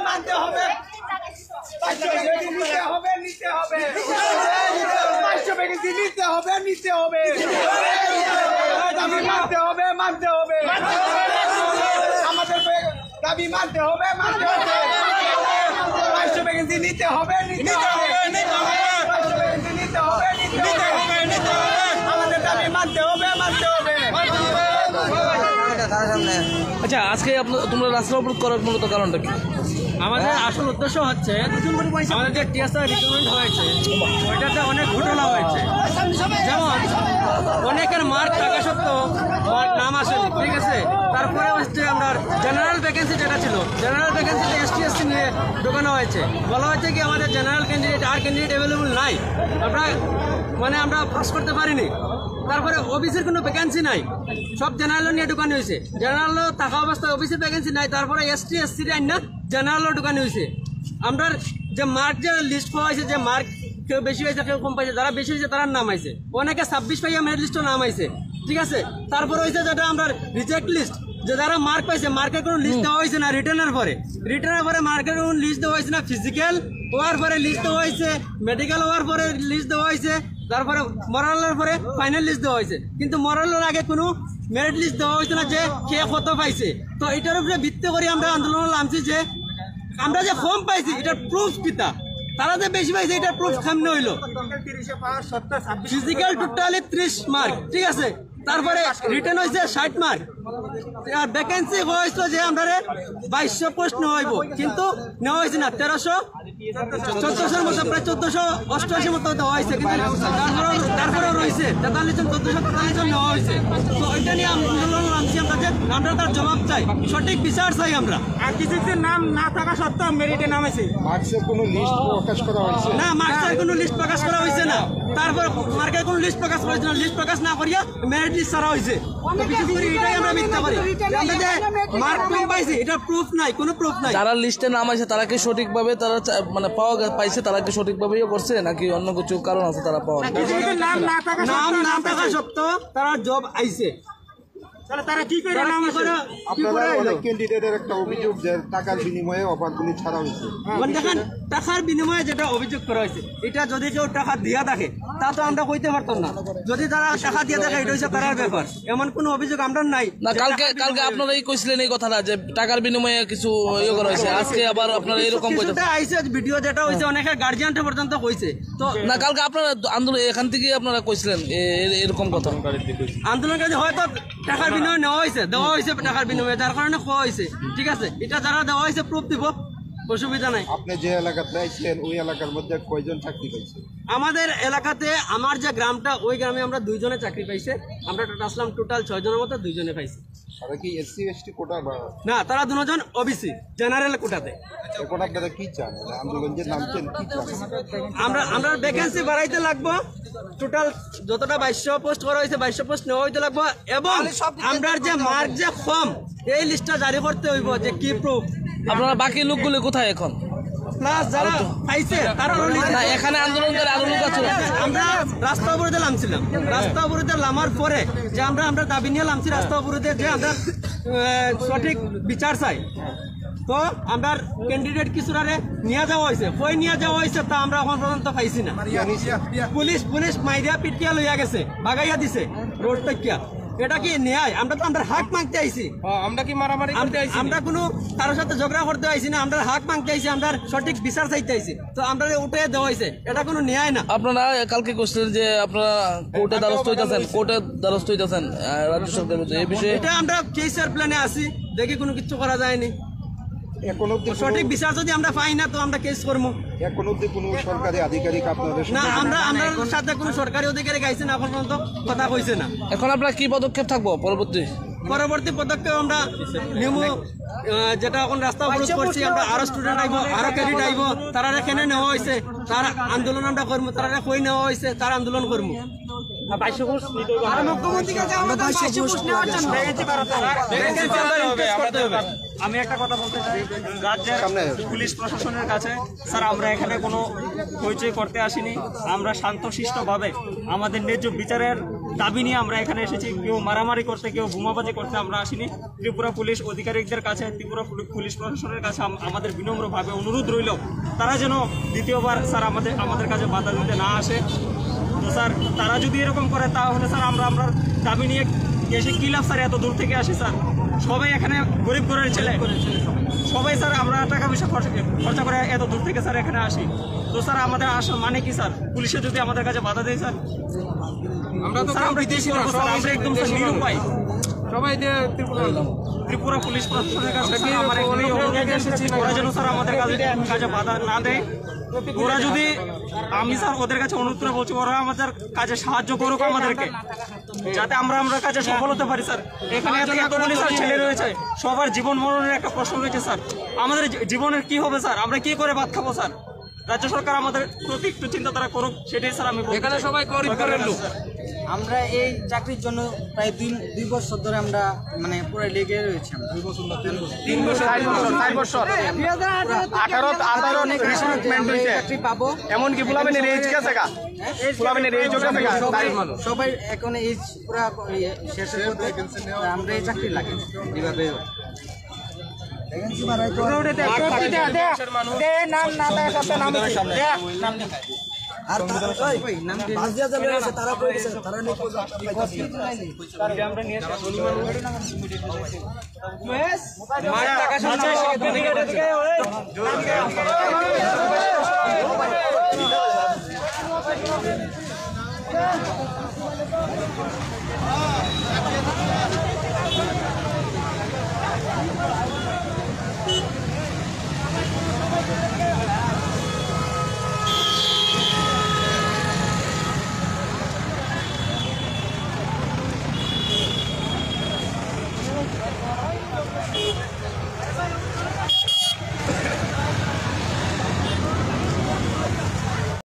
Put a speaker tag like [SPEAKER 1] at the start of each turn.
[SPEAKER 1] মানতে হবে, নিতে হবে, নিতে হবে, নিতে হবে, নিতে হবে, দাবি মানতে হবে, মানতে হবে, আমাদের দাবি মানতে হবে, মানতে হবে, 500 ভ্যাকেন্সি নিতে হবে, নিতে হবে, নিতে হবে, 500 ভ্যাকেন্সি নিতে হবে, নিতে হবে, নিতে হবে, আমাদের দাবি মানতে হবে, মানতে হবে।
[SPEAKER 2] আচ্ছা, আজকে তোমরা রাস্তা অবরোধ করার মূলত কারণটা কি?
[SPEAKER 1] আমাদের আসল উদ্দেশ্য হচ্ছে আমাদের যে টিএসআর রিক্রুটমেন্ট হয়েছে ওইটাতে অনেক ঘটনা হয়েছে, যেমন অনেকের মার্ক থাকা সত্ত্বেও মার্ক নাম আসেনি, ঠিক আছে। তারপরে হচ্ছে আমরা জেনারেল ভ্যাকেন্সি যেটা ছিল, জেনারেল ভ্যাকেন্সিতে ST/SC নিয়ে ঢোকানো হয়েছে, বলা হয়েছে কি আমাদের জেনারেল ক্যান্ডিডেট আর ক্যান্ডিডেট অ্যাভেলেবল নাই, আমরা পাস করতে পারিনি। তারপরে ওবিসির কোনো ভ্যাকেন্সি নাই, সব জেনারেল নিয়ে ঢুকানো হয়েছে, জেনারেল থাকা অবস্থায় ওবিসির ভ্যাকেন্সি নাই। তারপরে ST/SC না জেনারেলও ঢুকানো হয়েছে। আমরা যে মার্ক যে লিস্ট পাওয়া হয়েছে, যে মার্ক কেউ বেশি হয়েছে কেউ কম পাইছে, যারা বেশি হয়েছে তারা নাম আইছে, অনেকে 26 পাইয়া মেরিট লিস্টও নাম আইছে, ঠিক আছে। তারপরে হয়েছে যেটা আমরা রিজেক্ট লিস্ট, যে যারা মার্ক পাইছে মার্কের কোনো লিস্ট দেওয়া হয়েছে না, রিটার্নের পরে মার্কের কোনো লিস্ট দেওয়া হয়েছে না, ফিজিক্যাল হওয়ার পরে লিস্ট দেওয়া হয়েছে, মেডিকেল হওয়ার পরে লিস্ট দেওয়া হয়েছে, তারপরে মরালের পরে ফাইনাল লিস্ট দেওয়া হয়েছে, কিন্তু মরালের আগে কোনো মেরিট লিস্ট দেওয়া হয়েছে না যে কে কত পাইছে। তো এটার উপরে ভিত্তি করে আমরা আন্দোলন নামছি যে আমরা যে কম পাইছি এটার প্রুফ কিতা, তারা যে বেশি পাইছে এটার প্রুফ সামনে হইলো। ফিজিক্যাল টোটালি 30 মার্ক, ঠিক আছে, তারপরে রিটার্ন হয়েছে 60 মার্ক, আর ভ্যাকেন্সি হয়েছিল যে আমরা 2200 পোস্ট নেওয়া হইব, কিন্তু নেওয়া হয়েছে না, 1300-1400 মতো, প্রায় 1488 মতো দেওয়া হয়েছে, কিন্তু তারপরেও রয়েছে 43,1443 জন নেওয়া হয়েছে। তো ওইটা নিয়ে আন্দোলন নামছি আমরা যে আমরা তার জবাব চাই, সঠিক বিচার চাই আমরা। আর কিছু নাম না থাকা সত্ত্বেও মেরিটে নামেছে,
[SPEAKER 3] মার্কসের কোনো লিস্ট প্রকাশ করা হয়েছে
[SPEAKER 1] না, মার্কসের কোনো লিস্ট প্রকাশ করা হয়েছে না, তারপর মার্কের কোনো লিস্ট প্রকাশ করা হয়েছে না, লিস্ট প্রকাশ না করিয়া মেরিট লিস্ট ছাড়া হয়েছে। এটাই আমরা মিথ্যা করি, আমরা যে মার্ক কম পাইছি এটা প্রুফ নাই, কোনো প্রুফ নাই।
[SPEAKER 2] যারা লিস্টে নাম আছে তারা কি সঠিকভাবে তারা মানে পাইছে, তারা কি সঠিকভাবেই করছে নাকি অন্য কিছু কারণ আছে তারা পাওয়ার?
[SPEAKER 1] নাম না থাকা সত্ত্বেও তারা জব আইছে, তারা কি করে নাম করে?
[SPEAKER 3] আপনারা অনেক ক্যান্ডিডেটের একটা অভিযোগ যে টাকার বিনিময়ে অফারগুলি ছাড়া হয়েছে।
[SPEAKER 1] দেখেন, টাকার বিনিময়ে যেটা অভিযোগ করা হয়েছে, এটা যদি কেউ টাকা দিয়া থাকে তা তো আমরা কইতে পারতাম না, যদি তারা টাকা দিয়ে থাকে এটা হচ্ছে তার ব্যাপার, এমন কোনো অভিযোগ আমরা নাই।
[SPEAKER 2] না, কালকে আপনারাই কইছিলেন এই কথাটা যে টাকার বিনিময়ে কিছু ইয়ে করা হয়েছে, আজকে আবার আপনারা এরকম কইতে
[SPEAKER 1] আইছে ভিডিও যেটা হয়েছে অনেকের গার্জিয়ানটা পর্যন্ত কইছে। তো
[SPEAKER 2] না, কালকে আপনারা আন্দোলন এখান থেকে আপনারা কইছিলেন এরকম কথা,
[SPEAKER 1] আন্দোলনকারী হয়তো টাকার বিনিময়ে নেওয়া হয়েছে, দেওয়া হয়েছে টাকার বিনিময়ে, যার কারণে খাওয়া হয়েছে, ঠিক আছে, এটা যারা দেওয়া হয়েছে প্রুফ দিব, অসুবিধা নাই।
[SPEAKER 3] আপনি যে এলাকাতে আইছেন ওই এলাকার মধ্যে কয়জন চাকরি পাইছে?
[SPEAKER 1] আমাদের এলাকাতে আমার যে গ্রামটা, ওই গ্রামে আমরা 2 জনে চাকরি পাইছে, আমরা আসলাম টোটাল 6 জনের মতো 2 জনে পাইছে।
[SPEAKER 3] তারা কি SC/ST কোটা
[SPEAKER 1] না, তারা 2 জন ওবিসি জেনারেল কোটাতে।
[SPEAKER 3] এখন আপনারা কি চান, আন্দোলন যে নামছেন কি চান?
[SPEAKER 1] আমরা ভ্যাকেন্সি বাড়াইতে লাগবো, টোটাল যতটা 2200 পোস্ট করা হয়েছে 2200 পোস্ট নেওয়া হইতে লাগবো, এবং আমরা যে মার্ক যে কম এই লিস্টটা জারি করতে হইব, যে কি প্রুফ।
[SPEAKER 2] আপনারা বাকি লোকগুলো কোথায় এখন?
[SPEAKER 1] প্লাস যারা পাইছে তারা
[SPEAKER 2] এখানে আন্দোলন করে আরো লোক আছে।
[SPEAKER 1] আমরা রাস্তা অবরোধে নামছিলাম, রাস্তা অবরোধে নামার পরে যে আমরা দাবি নিয়ে নামছি রাস্তা অবরোধে, যে আমরা সঠিক বিচার চাই। তো আমরা ক্যান্ডিডেট কিছুটারে নিয়ে যাওয়া হয়েছে, কই নিয়ে যাওয়া হয়েছে তা আমরা এখন পর্যন্ত পাইছি না। পুলিশ মাইরিয়া পিটিয়া লইয়া গেছে, ভাগাইয়া দিছে রোড টকিয়া। এটা কি ন্যায়? আমরা তো আমরা হাক মাংতে আইছি,
[SPEAKER 2] আমরা কি মারামারি করতে আইছি?
[SPEAKER 1] আমরা কোনো কারোর সাথে ঝগড়া করতে আইছি না, আমরা হাক মাংতে আইছি, আমরা সঠিক বিচার চাইতে আইছি। তো আমরা উঠে দেওয়া হয়েছে, এটা কোনো ন্যায় না।
[SPEAKER 2] আপনারা কালকে কোশ্চেন যে আপনারা কোর্টে দ্বারস্থ হইতেছেন রাজ্য সরকারের মধ্যে, এই বিষয়ে
[SPEAKER 1] এটা আমরা কেসের প্ল্যানে আছি, দেখি কোনো কিছু করা যায়নি।
[SPEAKER 3] এখন অবধি
[SPEAKER 1] সঠিক বিচার যদি আমরা পাই না তো আমরা কেস করবো।
[SPEAKER 3] এখন অবধি কোনো সরকারি আধিকারিক আপনাদের
[SPEAKER 1] না, আমরা সাথে কোনো সরকারি অধিকারী গাইছে না, এখন পর্যন্ত কথা কইছে না।
[SPEAKER 2] এখন আপনারা কি পদক্ষেপ থাকবো পরবর্তী
[SPEAKER 1] পদক্ষেপ? আমরা নিয়ম যেটা এখন রাস্তা অবরোধ করছি, আমরা আরো স্টুডেন্ট আইব, আরো ক্যাডেট আইব, তারা এখানে নেওয়া হয়েছে, তার আন্দোলন আমরা করবো, তারা কই নেওয়া হয়েছে তার আন্দোলন করবো। মুখ্যমন্ত্রীর কাছে আমি একটা কথা বলতে চাই রাজ্যের পুলিশ প্রশাসনের কাছে, স্যার আমরা এখানে কোনো হইচই করতে আসিনি, আমরা শান্তশিষ্টভাবে আমাদের ন্যায্য বিচারের দাবি নিয়ে আমরা এখানে এসেছি। কেউ মারামারি করতে, কেউ বোমাবাজি করতে আমরা আসিনি। ত্রিপুরা পুলিশ আধিকারিকদের কাছে, ত্রিপুরা পুলিশ প্রশাসনের কাছে আমাদের বিনম্রভাবে অনুরোধ রইল তারা যেন দ্বিতীয়বার স্যার আমাদের কাছে বাধা দিতে না আসে। তো স্যার তারা যদি এরকম করে তাহলে স্যার আমরা দাবি নিয়ে এসে কী লাভ স্যার? এত দূর থেকে আসি স্যার, সবাই এখানে গরিব ঘরের ছেলে, সবাই স্যার আমরা টাকা পয়সা খরচা করে এত দূর থেকে স্যার এখানে আসি। তো স্যার আমাদের আসা মানে কি স্যার? পুলিশে যদি আমাদের কাছে বাধা দেয় স্যার, আমরা বিদেশি আমরা একদম স্যার নিরুপায়। সবাই ত্রিপুরা পুলিশ প্রশাসনের কাছে আমার এখানেই অনুরোধ এসেছি, ওরা যেন স্যার আমাদের কাজে বাধা না দেয়। ওরা যদি, আমি স্যার ওদের কাছে অনুরোধ করে বলছি, ওরা আমাদের কাজে সাহায্য করুক আমাদেরকে, যাতে আমরা কাজে সফল হতে পারি স্যার। এখানে এত পুলিশ আর ছেলে রয়েছে, সবার জীবন মরণের একটা প্রশ্ন রয়েছে স্যার। আমাদের জীবনের কি হবে স্যার? আমরা কি করে ভাত খাবো স্যার? রাজ্য সরকার আমাদের প্রতি একটু চিন্তাধারা করুক, সেটাই স্যার আমি বলতে চাই। এখানে সবাই গরিব ঘরের লোক।
[SPEAKER 4] আমরা এই চাকরির জন্য প্রায় দুই বছর ধরে আমরা মানে পুরো লেগে রয়েছি।
[SPEAKER 1] 3 বছর 4 বছর 18 রিক্রুটমেন্ট হইছে,
[SPEAKER 4] চাকরি পাবো
[SPEAKER 1] এমনকি ফুলাবেনের এজ গেছে গা, ফুলাবেনের এজ গেছে গা।
[SPEAKER 4] সবাই এখন এই পুরা শেষের পথে আমরা এই চাকরি লাগে এইভাবে আর নাম তারা
[SPEAKER 5] টাকা